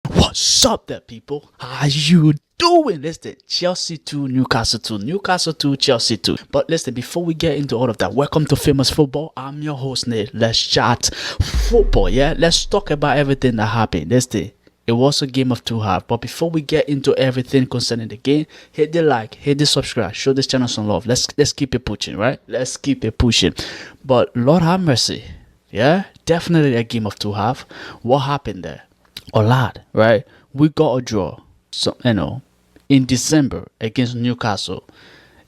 What's up there, people? How you doing? Listen, Chelsea 2, Newcastle 2, Newcastle 2, Chelsea 2. But listen, before we get into all of that, welcome to Famous Football. I'm your host, Nate. Let's chat football, yeah? Let's talk about everything that happened. Listen, it was a game of two halves. But before we get into everything concerning the game, hit the like, hit the subscribe, show this channel some love. Let's keep it pushing, right? Let's keep it pushing. But Lord have mercy, yeah? Definitely a game of two halves. What happened there? A lot, right? We got a draw, so in December against Newcastle.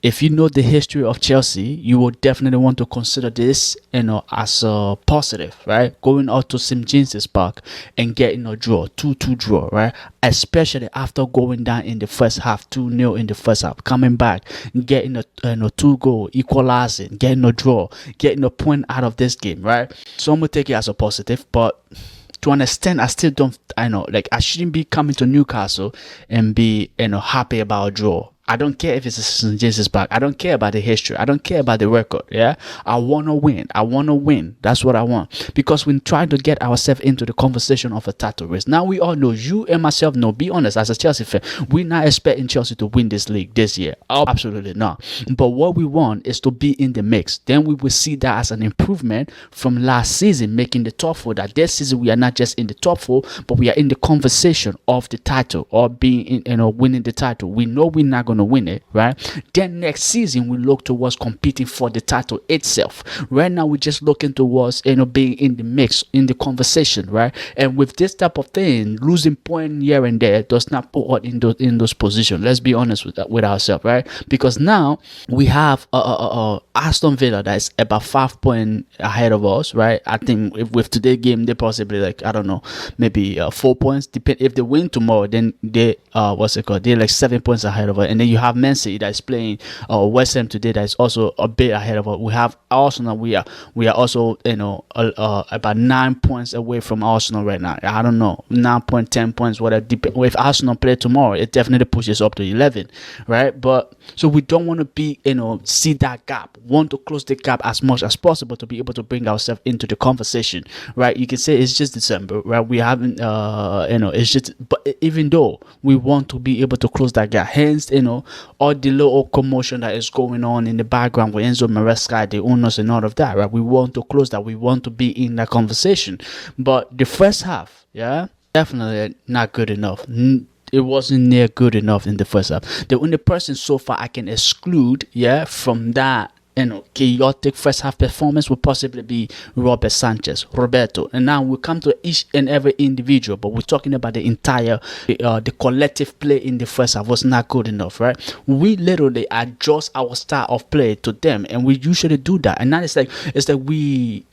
If you know the history of Chelsea, you will definitely want to consider this, as a positive, right? Going out to St James's Park and getting a draw, 2-2 draw, right? Especially after going down in the first half, 2-0 in the first half, coming back, getting a 2-goal, equalizing, getting a draw, getting a point out of this game, right? So I'm gonna take it as a positive, but to an extent, I still don't. I shouldn't be coming to Newcastle and be, happy about a draw. I don't care if it's a St. James's Park. I don't care about the history. I don't care about the record. Yeah, I want to win. I want to win. That's what I want. Because we're trying to get ourselves into the conversation of a title race. Now we all know, you and myself know, be honest, as a Chelsea fan, we're not expecting Chelsea to win this league this year. Absolutely not. But what we want is to be in the mix. Then we will see that as an improvement from last season, making the top four. That this season we are not just in the top four, but we are in the conversation of the title or being in, winning the title. We know we're not going to win it, right? Then next season we look towards competing for the title itself. Right now we're just looking towards being in the mix, in the conversation, right? And with this type of thing, losing point here and there does not put us in those positions. Let's be honest with ourselves, right? Because now we have Aston Villa that is about 5 points ahead of us, right? I think with today's game they possibly maybe 4 points. Depend if they win tomorrow, then they they're like 7 points ahead of us. And then you have Man City that is playing West Ham today that is also a bit ahead of us. We have Arsenal. We are also about 9 points away from Arsenal right now. I don't know, 10 points, whatever. If Arsenal play tomorrow, it definitely pushes up to 11, right? But so we don't want to be see that gap. Want to close the gap as much as possible to be able to bring ourselves into the conversation, right? You can say it's just December, right? We haven't it's just, but even though we want to be able to close that gap, hence all the little commotion that is going on in the background with Enzo Maresca, the owners and all of that, right? We want to close that. We want to be in that conversation. But the first half, yeah, definitely not good enough. It wasn't near good enough in the first half. The only person so far I can exclude, from that chaotic first half performance would possibly be Roberto. And now we come to each and every individual, but we're talking about the entire, the collective play in the first half was not good enough, right? We literally adjust our style of play to them, and we usually do that. And now it's like we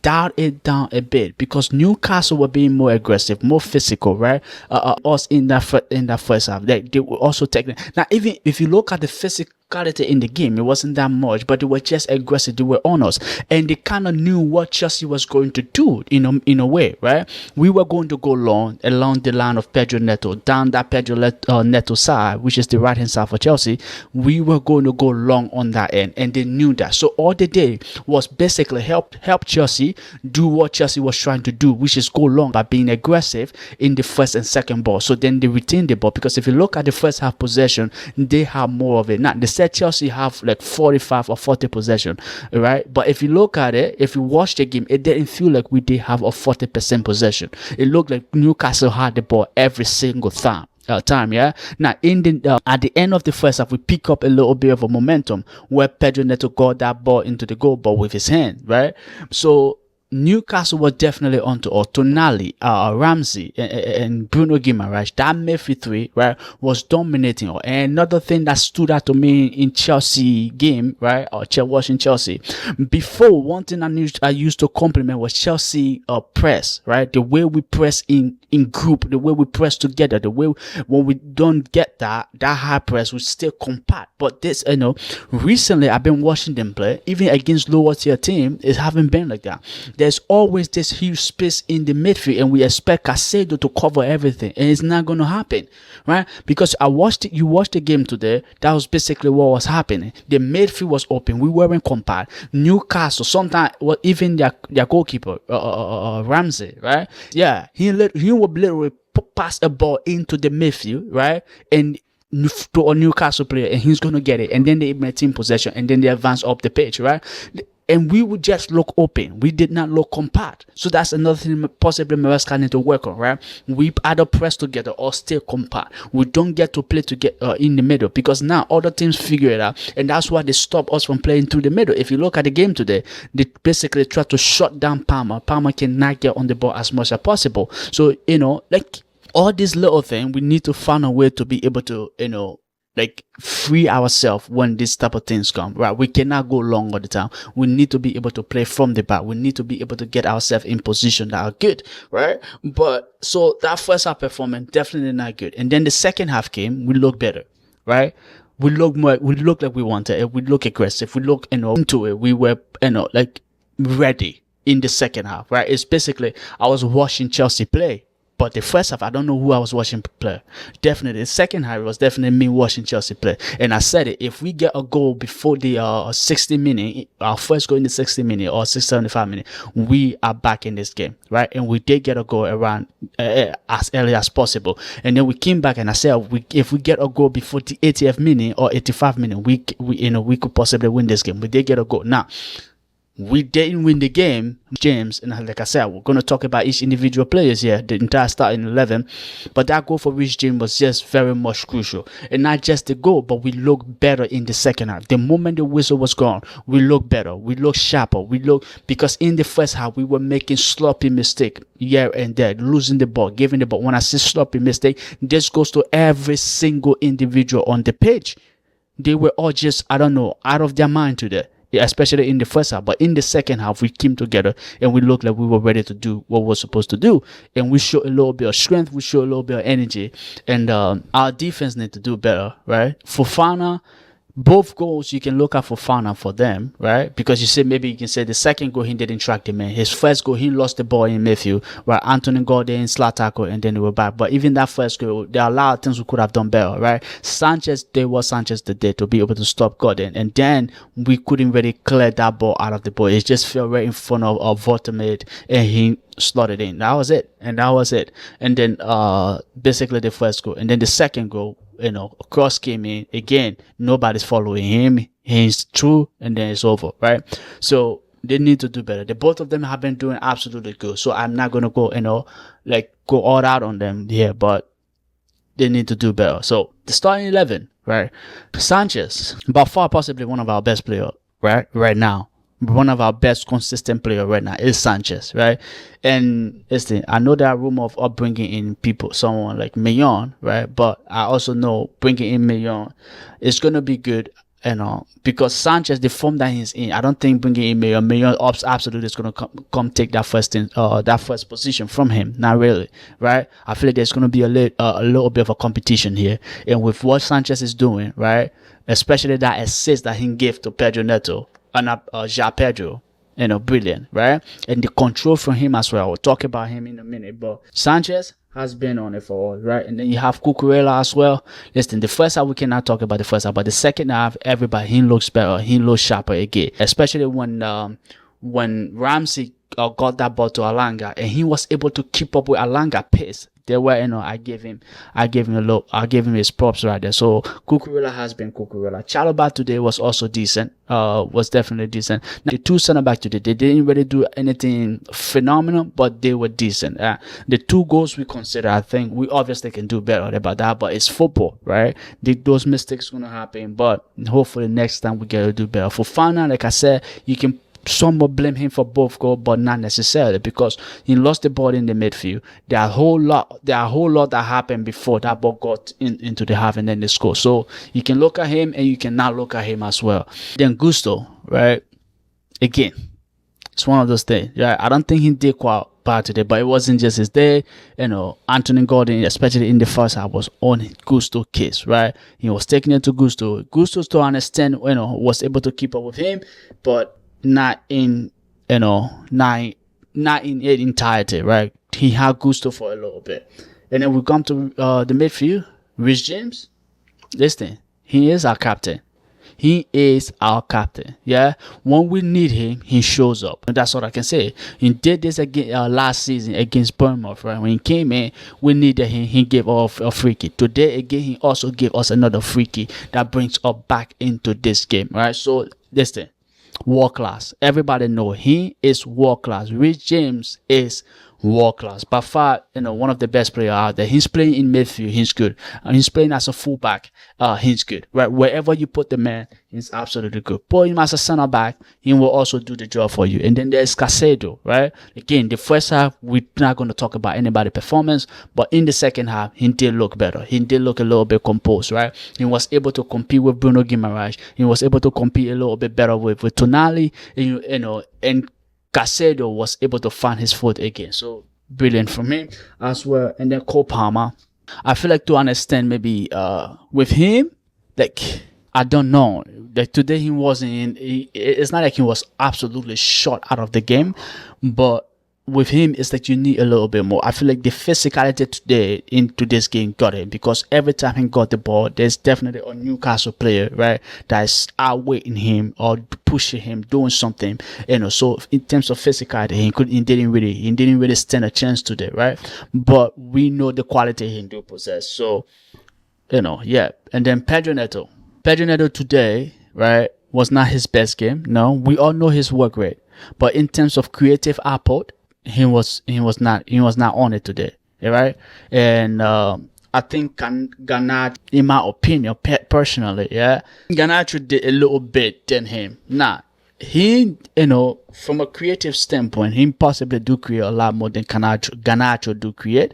dial it down a bit because Newcastle were being more aggressive, more physical, right? Us in that first half, they were also taking. Now, even if you look at the physicality in the game, it wasn't that much, but they were just aggressive. They were on us, and they kind of knew what Chelsea was going to do. In a way, right? We were going to go along the line of Pedro Neto, down that Pedro Neto side, which is the right hand side for Chelsea. We were going to go long on that end, and they knew that. So all they did was basically help Chelsea do what Chelsea was trying to do, which is go long by being aggressive in the first and second ball. So then they retained the ball, because if you look at the first half possession, they have more of it. Now they said Chelsea have like 45 or 40 possession, right? But if you look at it, if you watch the game, it didn't feel like we did have a 40% possession. It looked like Newcastle had the ball every single time. Yeah. Now at the end of the first half, we pick up a little bit of a momentum where Pedro Neto got that ball into the goal, but with his hand, right? So Newcastle was definitely onto us. Tonali, Ramsey, and Bruno Guimaraes. That midfield three, right, was dominating. And another thing that stood out to me in Chelsea game, right, or watching Chelsea before, one thing I used to compliment was Chelsea press, right? The way we press in group, the way we press together, the way when we don't get that high press, we still compact. But this, recently I've been watching them play, even against lower tier team, it haven't been like that. There's always this huge space in the midfield, and we expect Caicedo to cover everything, and it's not going to happen, right? Because you watched the game today. That was basically what was happening. The midfield was open. We weren't compact. Newcastle, sometimes, even their goalkeeper, Ramsey, right? Yeah, he would literally pass a ball into the midfield, right? And to a Newcastle player, and he's going to get it. And then they maintain possession, and then they advance up the pitch, right? And we would just look open. We did not look compact. So that's another thing possibly Maresca need to work on, right? We either press together or stay compact. We don't get to play together in the middle, because now other teams figure it out, and that's why they stop us from playing through the middle. If you look at the game today, they basically try to shut down Palmer. Palmer cannot get on the ball as much as possible. So, like all these little things, we need to find a way to be able to, like free ourselves when this type of things come, right? We cannot go long all the time. We need to be able to play from the back. We need to be able to get ourselves in position that are good, right? But so that first half performance definitely not good. And then the second half came, we look better, right? We look like we wanted it. We look aggressive. We look, into it. We were, like ready in the second half, right? It's basically, I was watching Chelsea play. But the first half, I don't know who I was watching play. Definitely, the second half, it was definitely me watching Chelsea play. And I said it, if we get a goal before the 60 minute, our first goal in the 60 minute or 75 minute, we are back in this game, right? And we did get a goal around as early as possible. And then we came back, and I said, if we get a goal before the 80th minute or 85 minute, we could possibly win this game. We did get a goal. Now, we didn't win the game, James, and like I said, we're going to talk about each individual players here, the entire starting 11, but that goal for Rich James was just very much crucial. And not just the goal, but we looked better in the second half. The moment the whistle was gone, we looked better, we looked sharper, because in the first half, we were making sloppy mistakes here and there, losing the ball, giving the ball. When I say sloppy mistake, this goes to every single individual on the pitch. They were all just, out of their mind today. Yeah, especially in the first half. But in the second half, we came together and we looked like we were ready to do what we were supposed to do. And we showed a little bit of strength. We showed a little bit of energy. And our defense need to do better, right? Fofana, both goals, you can look at Fofana for them, right? Because maybe you can say the second goal, he didn't track the man. His first goal, he lost the ball in midfield, right? Anthony got there in slot tackle, and then they were back. But even that first goal, there are a lot of things we could have done better, right? Sanchez did what Sanchez did to be able to stop Gordon, and then we couldn't really clear that ball out of the ball. It just fell right in front of Votamid, and he slotted in. That was it. And then basically the first goal, and then the second goal, cross came in again. Nobody's following him. He's through, and then it's over, right? So they need to do better. The both of them have been doing absolutely good. So I'm not gonna go, go all out on them here, but they need to do better. So the starting 11, right? Sanchez, by far possibly one of our best players, right now. One of our best consistent players right now is Sanchez, right? And listen, I know there are rumors of bringing in someone like Mayon, right? But I also know bringing in Mayon is going to be good, because Sanchez, the form that he's in, I don't think bringing in Mayon absolutely is going to come take that first position from him. Not really, right? I feel like there's going to be a little bit of a competition here. And with what Sanchez is doing, right? Especially that assist that he gave to Pedro Neto, and Pedro, brilliant, right? And the control from him as well. We'll talk about him in a minute, but Sanchez has been on it for all, right? And then you have Cucurella as well. Listen, the first half, we cannot talk about the first half, but the second half, he looks better. He looks sharper again, especially when Ramsey got that ball to Alanga, and he was able to keep up with Alanga pace. There were, I gave him his props right there. So Cucurella has been Cucurella. Chalobah today was also decent. Was definitely decent. Now, the two center back today, they didn't really do anything phenomenal, but they were decent. The two goals we consider, I think we obviously can do better about that, but it's football, right? Those mistakes gonna happen, but hopefully next time we get to do better. For Fana, like I said, you can somewhat blame him for both goals, but not necessarily, because he lost the ball in the midfield. There are a whole lot that happened before that ball got into the half and then they score. So you can look at him and you cannot look at him as well. Then Gusto, right? Again, it's one of those things. Yeah, I don't think he did quite bad today, but it wasn't just his day. Anthony Gordon, especially in the first half, was on Gusto's case, right? He was taking it to Gusto. Gusto, to an extent, was able to keep up with him, but not in its entirety, right? He had Gusto for a little bit. And then we come to the midfield. Rich James, listen, he is our captain. He is our captain. Yeah, when we need him, he shows up. And that's what I can say. He did this again last season against Bournemouth. Right, when he came in, we needed him. He gave off a free kick. Today again, he also gave us another free kick that brings us back into this game. Right, so listen, world class. Everybody know he is world class. Rich James is world class. By far, one of the best players out there. He's playing in midfield, he's good. And he's playing as a fullback, he's good. Right, wherever you put the man, he's absolutely good. Put him as a center back, he will also do the job for you. And then there's Casado, right? Again, the first half, we're not going to talk about anybody's performance, but in the second half, he did look better. He did look a little bit composed, right? He was able to compete with Bruno Guimaraes. He was able to compete a little bit better with Tonali, and Casado was able to find his foot again. So brilliant from him as well. And then Cole Palmer, I feel like to understand maybe with him, like I don't know. Like today he wasn't in. It's not like he was absolutely shot out of the game, but with him, it's like you need a little bit more. I feel like the physicality today into this game got him, because every time he got the ball, there's definitely a Newcastle player, right, that's outweighing him or pushing him, doing something, So in terms of physicality, he didn't really stand a chance today, right? But we know the quality he do possess. So, yeah. And then Pedro Neto today, right, was not his best game. No, we all know his work rate, but in terms of creative output, he was not on it today, right? And I think Garnacho, in my opinion, personally, yeah, Garnacho did a little bit than him. He, from a creative standpoint, he possibly do create a lot more than Garnacho do create,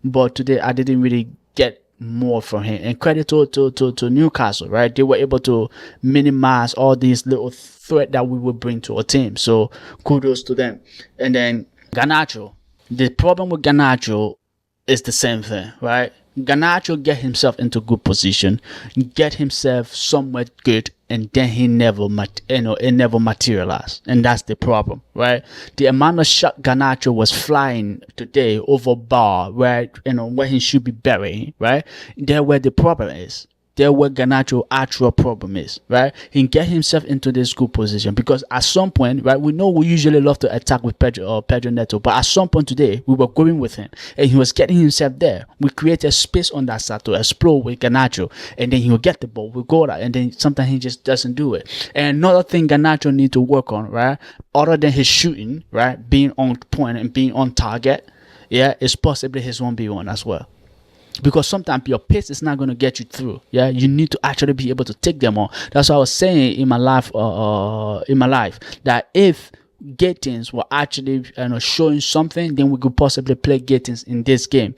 but today I didn't really get more from him. And credit to Newcastle, right? They were able to minimize all these little threat that we would bring to a team. So kudos to them. And then Garnacho, the problem with Garnacho is the same thing, right? Garnacho get himself into good position, get himself somewhere good, and then he never materialized, and that's the problem, right? The amount of shot Garnacho was flying today over bar, right? Where he should be burying, right? There where the problem is. There where Garnacho actual problem is, right? He get himself into this good position, because at some point, right, we know we usually love to attack with Pedro Neto, but at some point today we were going with him and he was getting himself there. We created space on that side to explore with Garnacho, and then he will get the ball, we go out, and then sometimes he just doesn't do it. And another thing Garnacho need to work on, right, other than his shooting, right, being on point and being on target, yeah, is possibly his 1v1 as well. Because sometimes your pace is not going to get you through. Yeah, you need to actually be able to take them on. That's what I was saying in my life. That if Gatins were actually showing something, then we could possibly play Gatins in this game.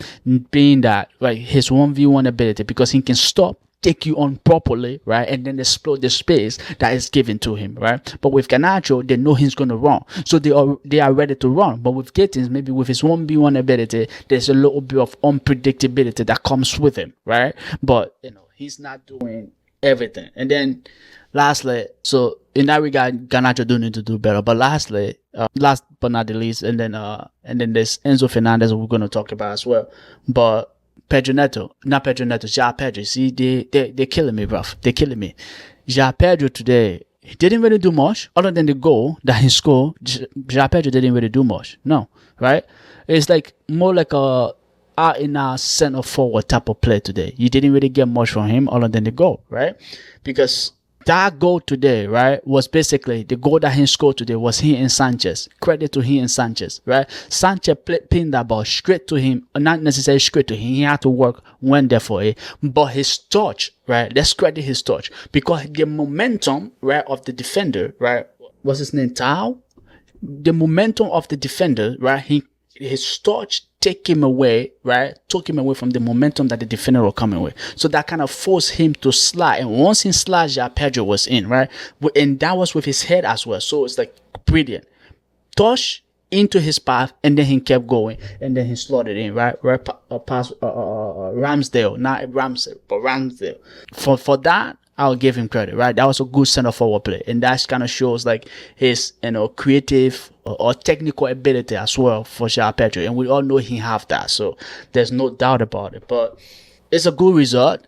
Being that, right, his 1v1 ability, because he can stop, take you on properly, right, and then explode the space that is given to him, right? But with Garnacho, they know he's going to run, so they are ready to run. But with Gittins, maybe with his 1v1 ability, there's a little bit of unpredictability that comes with him, right? But he's not doing everything. And then lastly, so in that regard, Garnacho do need to do better. But lastly, last but not the least, and then there's Enzo Fernandez we're going to talk about as well. But João Pedro. See, they're killing me, bruv. They're killing me. João Pedro today, he didn't really do much other than the goal that he scored. João Pedro didn't really do much. No, right? It's like more like a out in our center forward type of play today. You didn't really get much from him other than the goal, right? Because that goal today, right, was basically the goal that he scored today was he and Sanchez. Credit to he and Sanchez, right? Sanchez pinned that ball straight to him, not necessarily straight to him. He had to work, went there for it. But his touch, right, let's credit his touch, because the momentum, right, of the defender, right, what's his name, Tao? The momentum of the defender, right, his touch took him away from the momentum that the defender was coming with. So that kind of forced him to slide. And once he slid, Pedro was in, right? And that was with his head as well. So it's like brilliant. Touch into his path, and then he kept going, and then he slotted in, right past Ramsdale, not Ramsdale, but Ramsdale. For that, I'll give him credit, right? That was a good center forward play, and that kind of shows like his creative or technical ability as well for João Pedro, and we all know he have that, so there's no doubt about it. But it's a good result,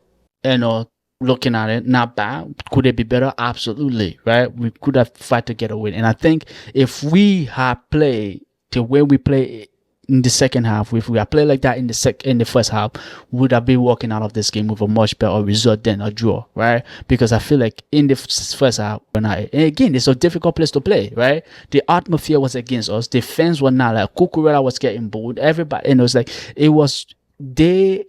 looking at it, not bad. Could it be better? Absolutely, right? We could have fight to get a win. And I think if we had played the way we play in the second half, if we had played like that in the first half, we would have been walking out of this game with a much better result than a draw, right? Because I feel like in the first half, and again, it's a difficult place to play, right? The atmosphere was against us. The fans were not like Cucurella was getting booed. Everybody, and it was like it was they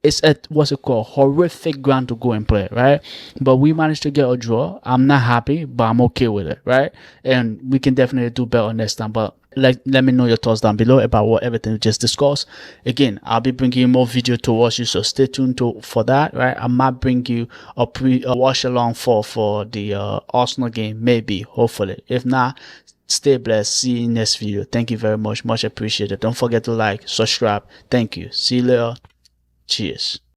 it's a what's it called, horrific ground to go and play, right? But we managed to get a draw. I'm not happy, but I'm okay with it, right? And we can definitely do better next time. But let me know your thoughts down below about what everything we just discussed. Again, I'll be bringing you more video to watch you, so stay tuned for that, right? I might bring you a watch along for the Arsenal game, maybe, hopefully. If not, stay blessed. See you in next video. Thank you very much appreciated. Don't forget to like, subscribe. Thank you. See you later. Cheers.